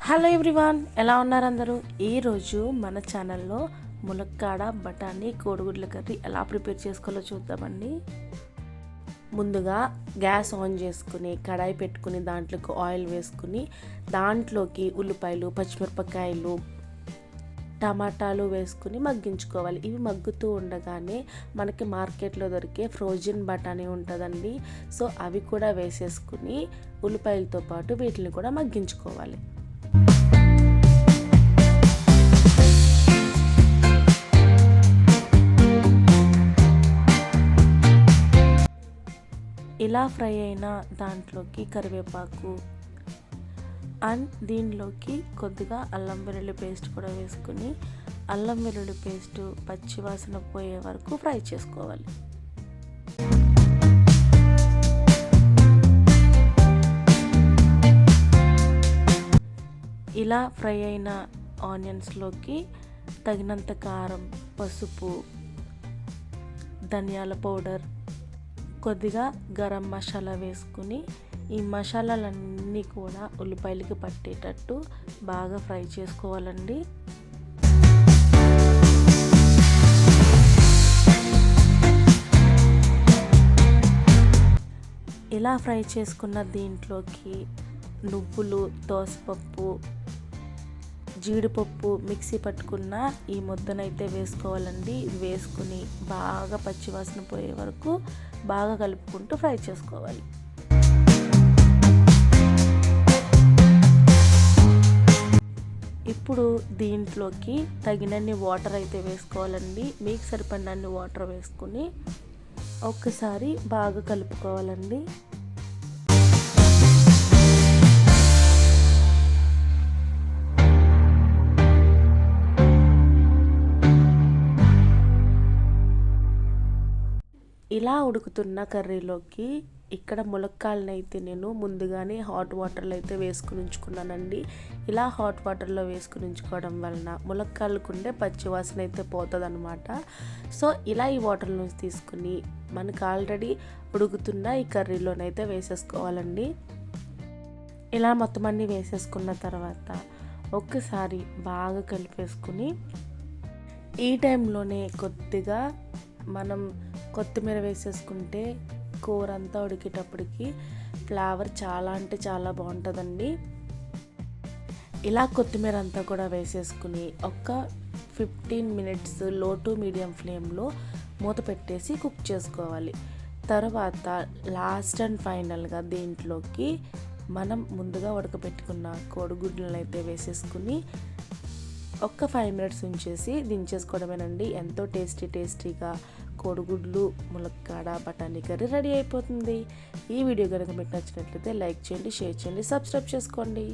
Hello everyone, ఎలా ఉన్నారు అందరూ? ఈరోజు మన ఛానల్లో ములక్కాడ బఠానీ కోడిగుడ్ల కర్రీ ఎలా ప్రిపేర్ చేసుకోవాలో చూద్దామండి. ముందుగా గ్యాస్ ఆన్ చేసుకుని కడాయి పెట్టుకుని దాంట్లోకి ఆయిల్ వేసుకుని దాంట్లోకి ఉల్లిపాయలు, పచ్చిమిరపకాయలు, టమాటాలు వేసుకుని మగ్గించుకోవాలి. ఇవి మగ్గుతూ ఉండగానే మనకి మార్కెట్లో దొరికే ఫ్రోజన్ బఠానీ ఉంటుందండి. సో అవి కూడా వేసేసుకుని ఉల్లిపాయలతో పాటు వీటిని కూడా మగ్గించుకోవాలి. ఇలా ఫ్రై అయిన దాంట్లోకి కరివేపాకు అండ్ దీనిలోకి కొద్దిగా అల్లం వెల్లుల్లి పేస్ట్ కూడా వేసుకుని అల్లం వెల్లుల్లి పేస్ట్ పచ్చివాసన పోయే వరకు ఫ్రై చేసుకోవాలి. ఇలా ఫ్రై అయిన ఆనియన్స్లోకి తగినంత కారం, పసుపు, ధనియాల పౌడర్, కొద్దిగా గరం మసాలా వేసుకుని ఈ మసాలాలన్నీ కూడా ఉల్లిపాయలకి పట్టేటట్టు బాగా ఫ్రై చేసుకోవాలండి. ఇలా ఫ్రై చేసుకున్న దీంట్లోకి నువ్వులు, దోసపప్పు, జీడిపప్పు మిక్సీ పట్టుకున్న ఈ ముద్దనైతే వేసుకోవాలండి. ఇది వేసుకుని బాగా పచ్చివాసన పోయే వరకు బాగా కలుపుకుంటూ ఫ్రై చేసుకోవాలి. ఇప్పుడు దీంట్లోకి తగినన్ని వాటర్ అయితే వేసుకోవాలండి. మీకు సరిపడినన్ని వాటర్ వేసుకుని ఒక్కసారి బాగా కలుపుకోవాలండి. ఇలా ఉడుకుతున్న కర్రీలోకి ఇక్కడ ములక్కాయలను అయితే నేను ముందుగానే హాట్ వాటర్లో అయితే వేసుకుని ఉంచుకున్నానండి. ఇలా హాట్ వాటర్లో వేసుకుని ఉంచుకోవడం వలన ములక్కాయలకు ఉండే పచ్చివాసన అయితే పోతుంది అనమాట. సో ఇలా ఈ వాటర్ నుంచి తీసుకుని మనకు ఆల్రెడీ ఉడుకుతున్న ఈ కర్రీలోనైతే వేసేసుకోవాలండి. ఇలా మొత్తం అన్నీ వేసేసుకున్న తర్వాత ఒక్కసారి బాగా కలిపేసుకుని ఈ టైంలోనే కొద్దిగా మనం కొత్తిమీర వేసేసుకుంటే కూర అంతా ఉడికేటప్పటికి ఫ్లేవర్ చాలా అంటే చాలా బాగుంటుందండి. ఇలా కొత్తిమీర అంతా కూడా వేసేసుకుని ఒక 15 మినిట్స్ లో టు మీడియం ఫ్లేమ్లో మూత పెట్టేసి కుక్ చేసుకోవాలి. తర్వాత లాస్ట్ అండ్ ఫైనల్గా దీంట్లోకి మనం ముందుగా ఉడకబెట్టుకున్న కోడిగుడ్లను అయితే వేసేసుకుని ఒక్క 5 మినిట్స్ ఉంచేసి దించేసుకోవడమేనండి. ఎంతో టేస్టీగా కోడిగుడ్లు ములక్కాడ బఠానీ కర్రీ రెడీ అయిపోతుంది. ఈ వీడియో కనుక మీకు నచ్చినట్లయితే లైక్ చేయండి, షేర్ చేయండి, సబ్స్క్రైబ్ చేసుకోండి.